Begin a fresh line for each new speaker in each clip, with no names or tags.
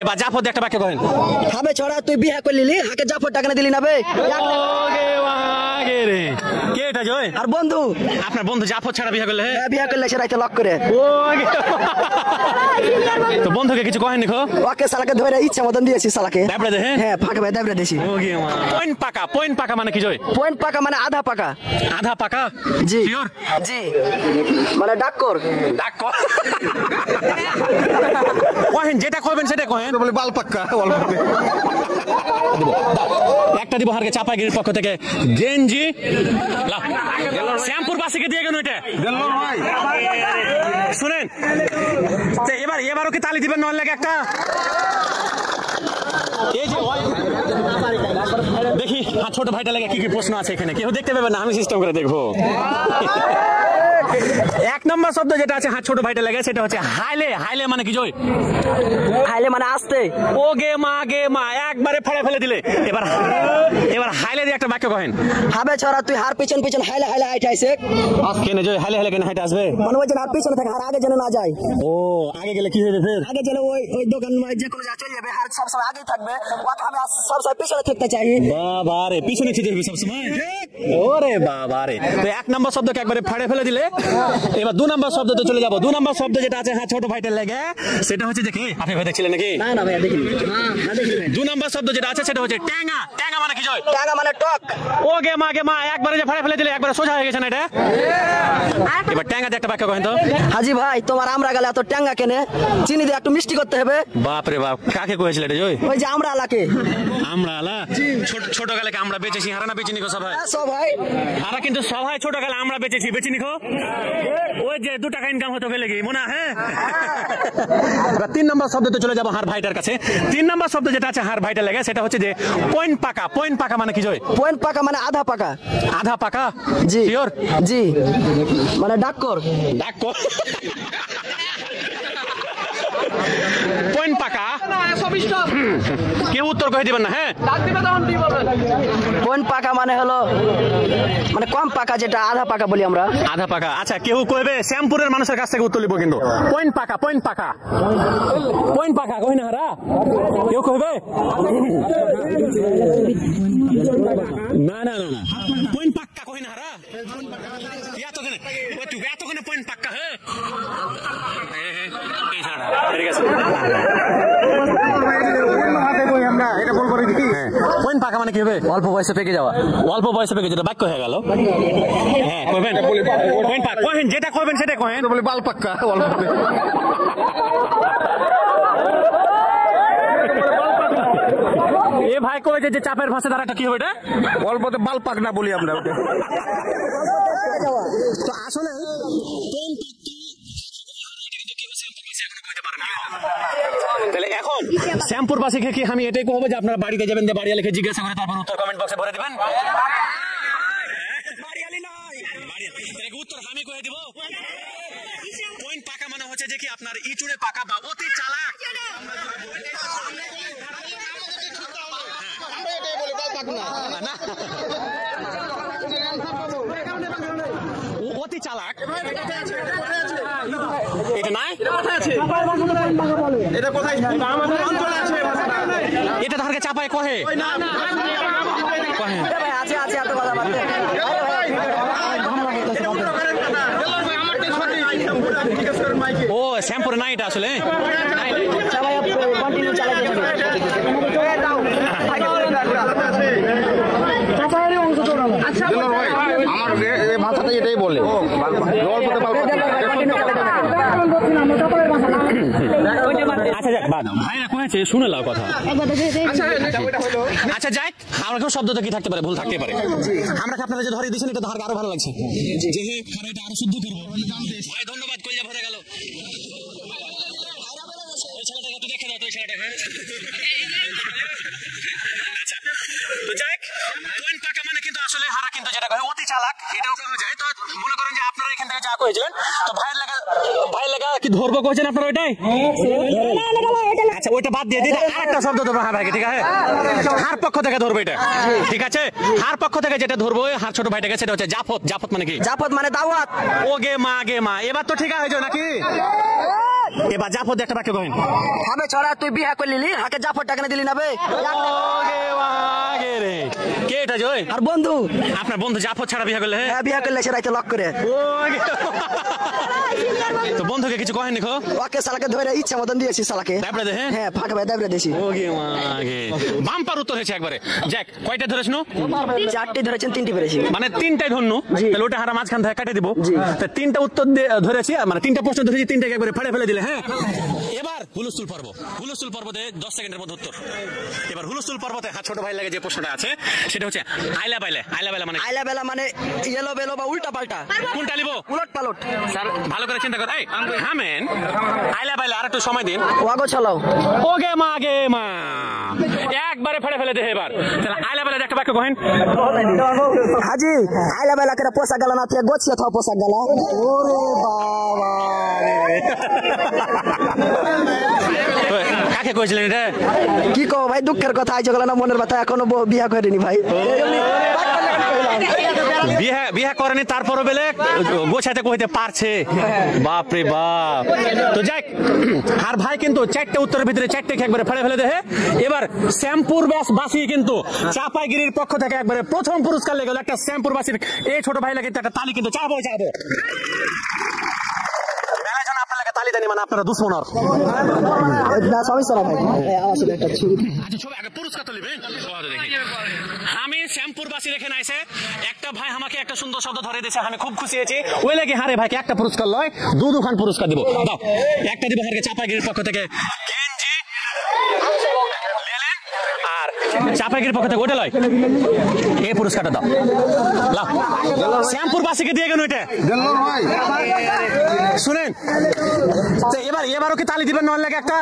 এবার জাফর একটা বাক্য করেন।
হবে ছড়া তুই বিয়ে করে নিলি, হাকে জাফর টাকা না দিলি না বে।
কে এটা জয়?
আর বন্ধু,
আপনার বন্ধু জাফর ছাড়া বিয়ে করলে?
বিয়ে করলে সে রাইতে লক করে।
তো বন্ধুকে কিছু কহেন নিখো?
ওকে শালাকে ধরে ইচ্ছা মতন দিয়েছি শালাকে।
দাবড়া দে।
হ্যাঁ ফাঁকা ভাই দাবড়া দিয়েছি।
পয়েন্ট পাকা মানে কি জয়?
পয়েন্ট পাকা মানে আধা পাকা।
আধা পাকা?
জি
শিওর?
জি মানে ডাক্কর।
ডাক্কর কহেন, যেটা কইবেন সেটা কহেন।
বলে বাল পাক্কা অল্প
একটা দিব হারকে চাপাগিরির পক্ষ থেকে গেঞ্জি। শ্যামপুর বাসীকে দিয়ে গেল এটা। শুনেন এবারও কি তালি দিবেন? নয় লাগে একটা। এই যে দেখি ছোট ভাইটা লাগে কি কি প্রশ্ন আছে এখানে, কেউ দেখতে পাবেন না, আমি সিস্টেম করে দেখবো। এক নম্বর শব্দ যেটা আছে হাত ছোট ভাইটা লাগে সেটা হচ্ছে হাইলে। হাইলে মানে কি জয়?
হাইলে মানে আসতে।
ও গে মা একবারে ফেলে ফেলে দিলে। এবার হাইলে দিয়ে একটা বাক্য কহেন।
হবে ছড়া তুই হার পিছন পিছন হাইলে হাইলে হাইট আইছে।
কেন জয় হাইলে হাইলে কেন হাইট আসবে?
মানে ওই যে হার পিছনে থাকে, হার আগে যেন না যায়।
ও আগে গেলে কি হবে? ফের
আগে গেলে ওই দোকান যে কোনো যা চলে যাবে, হার সব সময় আগেই থাকবে। আমি সব সময় পিছনে থাকতে চাই।
বাবা রে, পিছনে থেকে সব সময়। ওরে বাবা রে। তো এক নম্বর শব্দকে একবারে ফাড়ে ফেলে দিলে। এবার দু নম্বর শব্দতে চলে যাবো। দু নম্বর শব্দ যেটা আছে ছোট ভাইটার লাগে সেটা হচ্ছে দেখি আপনি ভাই দেখছিলেন নাকি?
না ভাইয়া দেখিনি।
দু নম্বর শব্দ যেটা আছে সেটা হচ্ছে ট্যাঙ্গা। ট্যাঙ্গা মানে কি জয়?
টাকা মানে টক।
ও গে মা একবারে যে ফাড়ে ফেলে দিলে একবারে সোজা হয়ে গেছে না এটা? এবার ট্যাঙ্গা দিয়ে একটা বাক্য কহেন তো।
হাজি ভাই তোমার আমরা গেলে এত ট্যাঙ্গা কেনে? চিনি দিয়ে একটু মিষ্টি করতে হবে।
বাপ রে বাপ, কাকে কয়েছিল এটা জয়?
ওই যে আমরা আলাকে।
আমরা আলা ছোট গালে আমরা বেচেছি, হারানা বেচিনি গো সবাই।
সবাই
হারা কিন্তু সবাই ছোট গালে আমরা বেচেছি, বেচিনি গো। ওই যে 2 টাকা ইনকাম হতো গেলে কি মনে হয়? এবার 3 নম্বর শব্দতে চলে যাবো হার ভাইটার কাছে। 3 নম্বর শব্দ যেটা আছে হার ভাইটার লাগে সেটা হচ্ছে যে পয়েন্ট পাকা। পয়েন্ট পাকা মানে কি জয়?
পয়েন্ট পাকা মানে আধা পাকা।
আধা পাকা?
জি
শিওর?
জি মানে ডাক্কর।
ডাক্কর পয়েন্ট পাকা। কেউ উত্তর কয়ে দিবেন না। হ্যাঁ
পয়েন্ট পাকা মানে হলো মানে কম পাকা, যেটা আধা পাকা বলি আমরা।
আধা পাকা। আচ্ছা কেউ কইবে শ্যামপুরের মানুষের কাছ থেকে উত্তর লিব কিন্তু। পয়েন্ট পাকা পয়েন্ট পাকা পয়েন্ট পাকা কই না হারা? কেউ কইবে না না না না পয়েন্ট পাক্কা কই না হারা? এতখানে পয়েন্ট পাক্কা। হ্যাঁ ঠিক আছে। পয়েন্ট পাকা মানে কি হবে?
অল্প বয়সে পেকে যাওয়া।
অল্প বয়সে পেকে যেটা বাক্য হয়ে গেল। হ্যাঁ কইবেন পয়েন্ট পাকা কহেন, যেটা কইবেন সেটা কহেন।
বলে বাল পাক্কা অল্প
এ ভাই কই যে চাপের ভাষা দ্বারা কি হবে এটা?
অল্পতে বাল পাক না বলি আমরা ওটা।
তো আসলে তাহলে এখন শ্যামপুর বাসীকে কি আমি এটাই কহবো যে আপনারা বাড়িতে যাবেন, বাড়ি লিখে জিজ্ঞাসা করে তারপর উত্তর কমেন্ট বক্সে ভরে দিবেন? উত্তর আমি কয়ে দিব। পয়েন্ট পাকা মানে হচ্ছে যে কি আপনার ইচুড়ে পাকা বা অতি চালাক। অতি চালাক এটা নাই?
এটা কোথায়?
এটা ধারকে চাপায় কহে।
আছে আছে এত কথা বাদ দে।
ও শ্যামপুরে নাই এটা আসলে।
সবাই কন্টিনিউ চালাতে হবে।
আচ্ছা ভাই আমার এই ভাষাটা এটাই বলে অল্পতে বাল পাক্কা।
আচ্ছা যাক বাদ ভাইরা কয়েছে শুনে লাও কথা। আচ্ছা যাক আমরা কোন শব্দ তো কি থাকতে পারে, ভুল থাকতে পারে। আমরা কি আপনারা যে ধরে দিয়েছেন এটা ধারকে আরো ভালো লাগছে যে এটা আরো শুদ্ধ করবো। ভাই ধন্যবাদ, কইলা ভরে গেল। ওই ছেলেটাকে একটু দেখে দাও তো, ওই ছেলেটাকে। আচ্ছা তো যাক পয়েন্ট পাকা মানে কিন্তু আসলে হারা কিন্তু যেটা কয় অতি চালাক এটাও করা যায়। তো মনে করেন যে আপনারা এখান থেকে যা কইছিলেন তো ভাই লাগা কি ধরবো কইছেন আপনারা ওইটাই? আচ্ছা ওইটা বাদ দিয়ে দিলে আরেকটা শব্দ ধরবো হার ভাইকে, ঠিক আছে? হার পক্ষ থেকে ধরবো এটা, ঠিক আছে? হার পক্ষ থেকে যেটা ধরবো হার ছোট ভাইটাকে সেটা হচ্ছে জাফত। জাফত মানে কি?
জাফত মানে দাওয়াত।
ও গে মা এবার তো ঠিক আছে নাকি? এবার জাফর দিয়ে একটা বাক্য কহেন।
হবে ছড়া তুই বিয়া করে লিলি হাকে জাফর টাকা দিলি না বে
ওগে ওয়াগে রে কে এটা জয়?
আর বন্ধু
আপনার বন্ধু জাফর ছাড়া বিয়ে করলে?
হ্যাঁ বিয়া করলে সে রাইতে লক করে
ওগে তো বন্ধুকে কিছু কহেন নিখো?
ওকে শালাকে ধরে ইচ্ছা মতন দিয়েছি শালাকে।
দাবড়ে দে।
হ্যাঁ ফাঁকা ভাই দাবড়ে দিয়েছি।
ওগে ওয়াগে বাম্পার উত্তর হয়েছে একবারে। যাক কয়টা ধরেছ নো?
4টি ধরেছেন 3টি পেরেছি।
মানে 3টাই ধরনু, তাহলে ওটা হারা মাঝখান থেকে কেটে দিব। তা 3টা উত্তর ধরেছি, মানে 3টা প্রশ্ন ধরেছি, 3টাকে একবারে ফাড়ে ফেলে দিলে। হ্যাঁ এবার হুলস্থুল পর্ব। হুলস্থুল পর্বতে 10 সেকেন্ডের মধ্যে উত্তর। এবার হুলস্থুল পর্বতে ছোট ভাই লাগে যে প্রশ্নটা আছে সেটা হচ্ছে আইলা বাইলা। আইলা বাইলা মানে
আইলা বেলা মানে ইয়েলো বেলো বা উল্টা পাল্টা।
কোনটা লিবো?
উলট পালট।
স্যার ভালো করে চিন্তা কর। এই থামেন, আইলা বাইলা আর একটু সময় দিন।
ওয়াগো চালাও।
ওগে মা গে মা একবারে ফেড়ে ফেলে দে। এবার তাহলে আইলা বাইলা একটা বাক্য কহেন।
হাজি আইলা বেলা করে পোশাক গেল না তুই গোছিয়ে থাও পোশাক গেল। ওরে বাবা
কাকে কইছিলেন এটা?
কি কও ভাই দুঃখের কথা আইজ গেল না মনের ব্যথা এখনো বিয়া করেনি ভাই।
বিয়া করেনি তারপরও বেলে গোছাতে কইতে পারছে। বাপ রে বাপ। তো যাক আর ভাই কিন্তু 4টে উত্তরের ভিতরে 4টে একবারে ফেলে ফেলে দেহে। এবার শ্যামপুর বাসী কিন্তু চাপাইগিরির পক্ষ থেকে একবারে প্রথম পুরস্কার লেগে গেল একটা শ্যামপুর বাসীর এই ছোট ভাই লাগে একটা তালি কিন্তু চাবো। আপনার লাগে তালি দেনি মানে আপনারা দুশ্মন।
না সমস্যা না ভাই আসলে একটা ছবি।
আচ্ছা ছবি আগে পুরস্কার তো নেবেন। আমি শ্যামপুরবাসী রেখে নাইছে একটা ভাই আমাকে একটা সুন্দর শব্দ ধরে দিয়েছে, আমি খুব খুশি হয়েছি। ওই লাগে হারে ভাইকে একটা পুরস্কার লয় দুখান পুরস্কার দিব। দাও একটা দিব হারকে চাপাইগিরির পক্ষ থেকে গেঞ্জি, আর চাপাইগিরির পক্ষ থেকে ওটা লয় এই পুরস্কারটা দাও। লাও শ্যামপুরবাসীকে দিয়ে গেল এটা। শুনেন এবারও কি তালি দিবেন? নয় লাগে একটা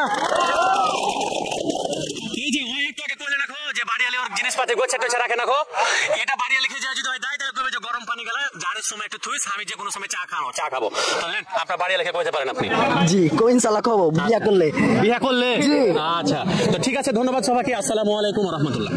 এই যে ওই একটু আগে কইলে রাখো যে বাড়িয়ালি ওর জিনিসপাতি গোছা টোছা রাখে রাখো। এটা বাড়িয়ালি খেয়ে যদি হয় দেয় তাহলে কইবে যে গরম পানি গেলে জারের সময় একটু থুইস, আমি যে কোনো সময় চা খাবো। তাহলে আপনার বাড়িয়ালি খেয়ে কইতে পারেন আপনি।
জি কো ইনশাআল্লাহ খাবো বিয়া করলে।
আচ্ছা তো ঠিক আছে, ধন্যবাদ সবাইকে। আসসালামু আলাইকুম ওয়া রাহমাতুল্লাহ।